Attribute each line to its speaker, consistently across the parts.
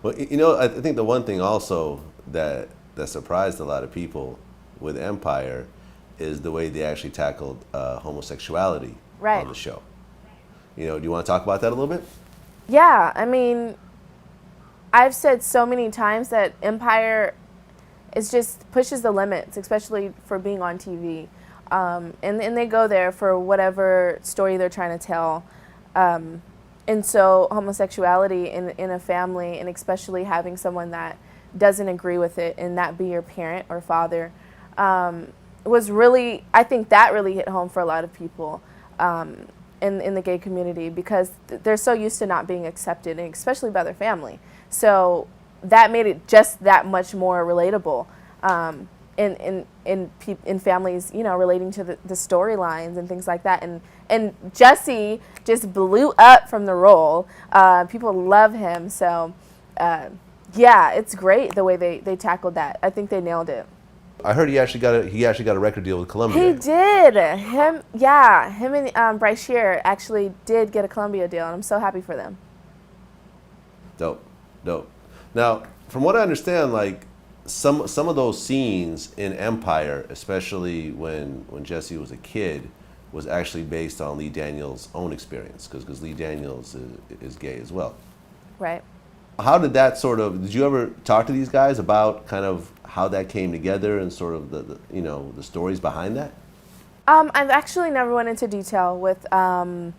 Speaker 1: Well, you know, I think the one thing also that surprised a lot of people with Empire is the way they actually tackled homosexuality
Speaker 2: Right.
Speaker 1: on the show. You know, do you want to talk about that a little bit?
Speaker 2: Yeah, I mean, I've said so many times that Empire is just pushes the limits, especially for being on TV. And they go there for whatever story they're trying to tell. And so homosexuality in a family, and especially having someone that doesn't agree with it and that be your parent or father, was really, I think that really hit home for a lot of people in the gay community, because they're so used to not being accepted, and especially by their family. So that made it just that much more relatable in families, you know, relating to the storylines and things like that. And Jussie just blew up from the role. People love him. So yeah, it's great the way they tackled that. I think they nailed it.
Speaker 1: I heard he actually got a record deal with
Speaker 2: He
Speaker 1: Columbia.
Speaker 2: did. Him and Bryce Shear actually did get a Columbia deal, and I'm so happy for them.
Speaker 1: Dope, dope. Now, from what I understand, like some of those scenes in Empire, especially when Jesse was a kid, was actually based on Lee Daniels' own experience, because Lee Daniels is gay as well.
Speaker 2: Right.
Speaker 1: How did that sort of? Did you ever talk to these guys about kind of how that came together and sort of the you know the stories behind that?
Speaker 2: I've actually never went into detail with Mr.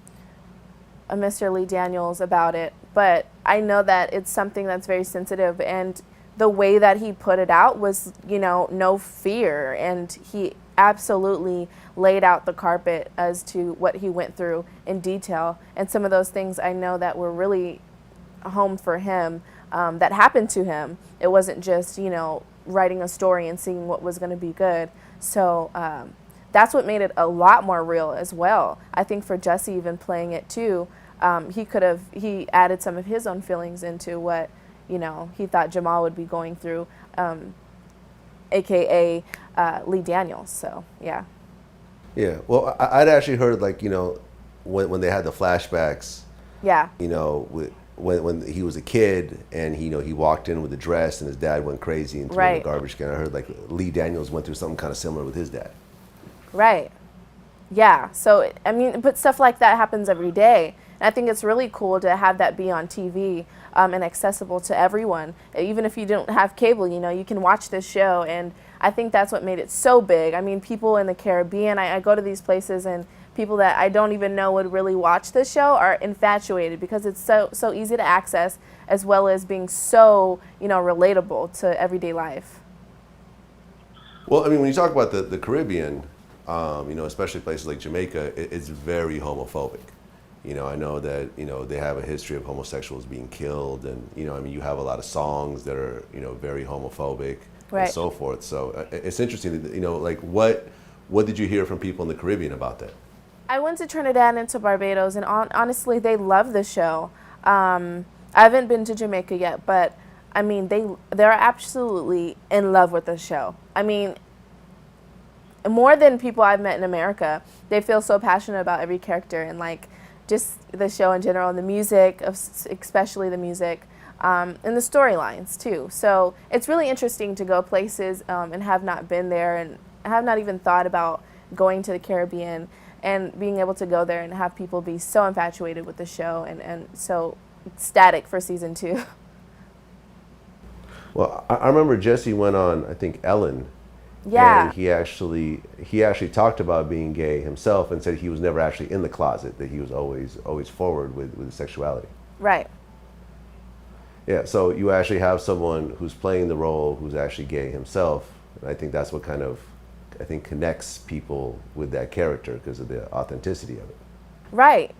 Speaker 2: Lee Daniels about it, but I know that it's something that's very sensitive, and the way that he put it out was, you know, no fear, and he absolutely laid out the carpet as to what he went through in detail, and some of those things I know that were really home for him, that happened to him. It wasn't just, you know, writing a story and seeing what was going to be good. So that's what made it a lot more real as well. I think for Jussie even playing it too, he added some of his own feelings into what, you know, he thought Jamal would be going through, AKA Lee Daniels. So yeah.
Speaker 1: Yeah. Well, I'd actually heard, like, you know, when they had the flashbacks,
Speaker 2: Yeah.
Speaker 1: you know, when he was a kid and he, you know, he walked in with a dress and his dad went crazy and threw in the
Speaker 2: Right.
Speaker 1: garbage can. I heard like Lee Daniels went through something kind of similar with his dad.
Speaker 2: Right. Yeah. So, I mean, but stuff like that happens every day. And I think it's really cool to have that be on TV, and accessible to everyone. Even if you don't have cable, you know, you can watch this show. And I think that's what made it so big. I mean, people in the Caribbean, I go to these places, and people that I don't even know would really watch this show are infatuated, because it's so easy to access, as well as being so, you know, relatable to everyday life.
Speaker 1: Well, I mean, when you talk about the Caribbean, you know, especially places like Jamaica, it's very homophobic. You know, I know that, you know, they have a history of homosexuals being killed, and, you know, I mean, you have a lot of songs that are, you know, very homophobic and
Speaker 2: Right.
Speaker 1: so forth. So it's interesting that, you know, like what did you hear from people in the Caribbean about that?
Speaker 2: I went to Trinidad and to Barbados, and honestly, they love the show. I haven't been to Jamaica yet, but I mean, they're absolutely in love with the show. I mean, more than people I've met in America, they feel so passionate about every character, and like just the show in general, and the music, especially the music, and the storylines too. So it's really interesting to go places, and have not been there, and have not even thought about going to the Caribbean, and being able to go there and have people be so infatuated with the show, and so ecstatic for season 2.
Speaker 1: Well, I remember Jesse went on, I think, Ellen.
Speaker 2: Yeah.
Speaker 1: And he actually talked about being gay himself and said he was never actually in the closet, that he was always forward with his sexuality.
Speaker 2: Right.
Speaker 1: Yeah, so you actually have someone who's playing the role who's actually gay himself. And I think that's what kind of, I think, connects people with that character, because of the authenticity of it.
Speaker 2: Right.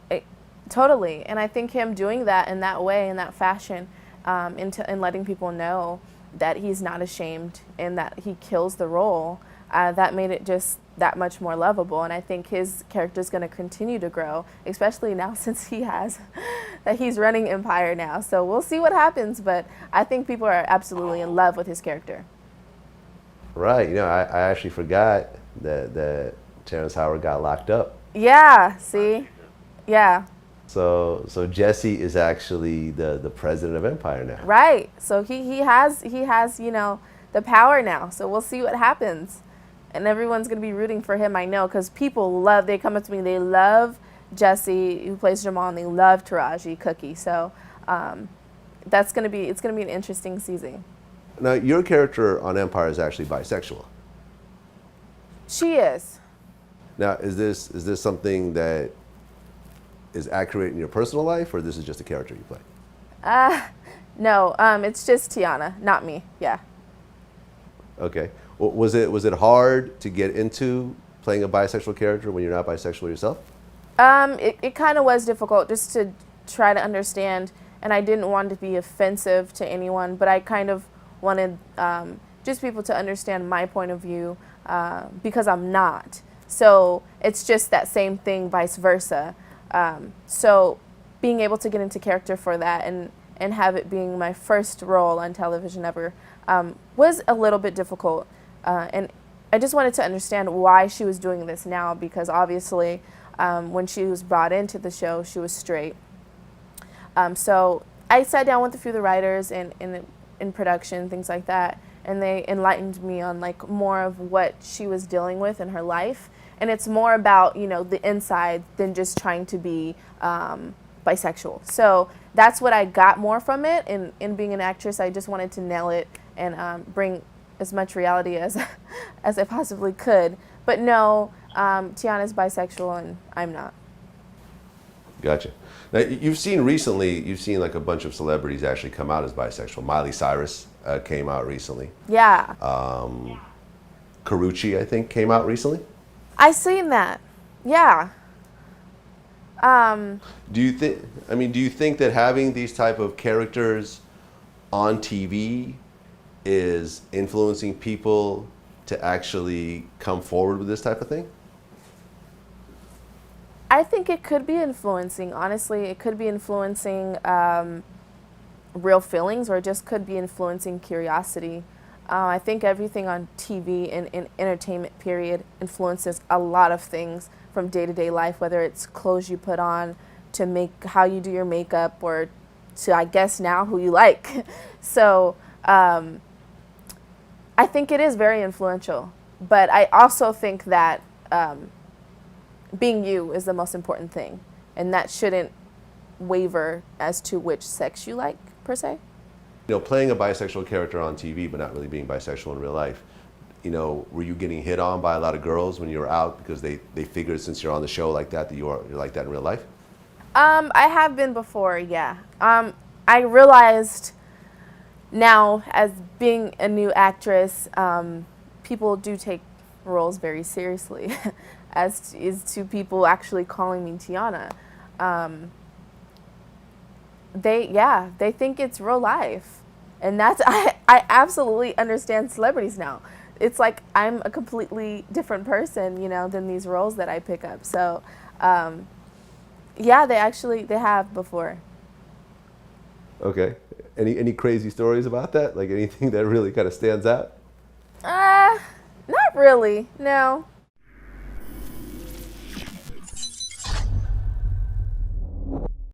Speaker 2: Totally. And I think him doing that in that way, in that fashion, and letting people know that he's not ashamed and that he kills the role, that made it just that much more lovable. And I think his character is going to continue to grow, especially now since that he's running Empire now. So we'll see what happens, but I think people are absolutely in love with his character.
Speaker 1: Right, you know, I actually forgot that Terrence Howard got locked up.
Speaker 2: Yeah, see? Yeah.
Speaker 1: So Jussie is actually the president of Empire now.
Speaker 2: Right. So he has the power now. So we'll see what happens, and everyone's gonna be rooting for him. I know, because people they come up to me, they love Jussie, who plays Jamal, and they love Taraji Cookie. So it's gonna be an interesting season.
Speaker 1: Now, your character on Empire is actually bisexual.
Speaker 2: She is.
Speaker 1: Now, is this something that is accurate in your personal life, or this is just a character you play?
Speaker 2: No, it's just Tiana, not me. Yeah.
Speaker 1: Okay. Well, was it hard to get into playing a bisexual character when you're not bisexual yourself?
Speaker 2: It kind of was difficult just to try to understand, and I didn't want to be offensive to anyone, but I kind of wanted just people to understand my point of view, because I'm not. So it's just that same thing, vice versa. So being able to get into character for that and have it being my first role on television ever was a little bit difficult. And I just wanted to understand why she was doing this now, because obviously when she was brought into the show, she was straight. So I sat down with a few of the writers in production, things like that, and they enlightened me on like more of what she was dealing with in her life. And it's more about, the inside than just trying to be bisexual. So that's what I got more from it. In being an actress, I just wanted to nail it and bring as much reality as as I possibly could. But no, Tiana's bisexual and I'm not.
Speaker 1: Gotcha. Now, you've seen like a bunch of celebrities actually come out as bisexual. Miley Cyrus came out recently.
Speaker 2: Yeah.
Speaker 1: Karuchi, I think, came out recently.
Speaker 2: I seen that. Yeah.
Speaker 1: Do you think that having these type of characters on TV is influencing people to actually come forward with this type of thing?
Speaker 2: I think it could be influencing. Honestly, it could be influencing real feelings, or it just could be influencing curiosity. I think everything on TV and entertainment period influences a lot of things from day-to-day life, whether it's clothes you put on, to how you do your makeup, or to, I guess now, who you like. So I think it is very influential. But I also think that being you is the most important thing, and that shouldn't waver as to which sex you like, per se.
Speaker 1: Playing a bisexual character on TV but not really being bisexual in real life, were you getting hit on by a lot of girls when you were out because they figured since you're on the show like that you're like that in real life?
Speaker 2: I have been before, yeah. I realized now, as being a new actress, people do take roles very seriously, as is to people actually calling me Tiana. They think it's real life. And I absolutely understand celebrities now. It's like I'm a completely different person, than these roles that I pick up. So, they have before.
Speaker 1: Okay. Any crazy stories about that? Like anything that really kind of stands out?
Speaker 2: Not really, no.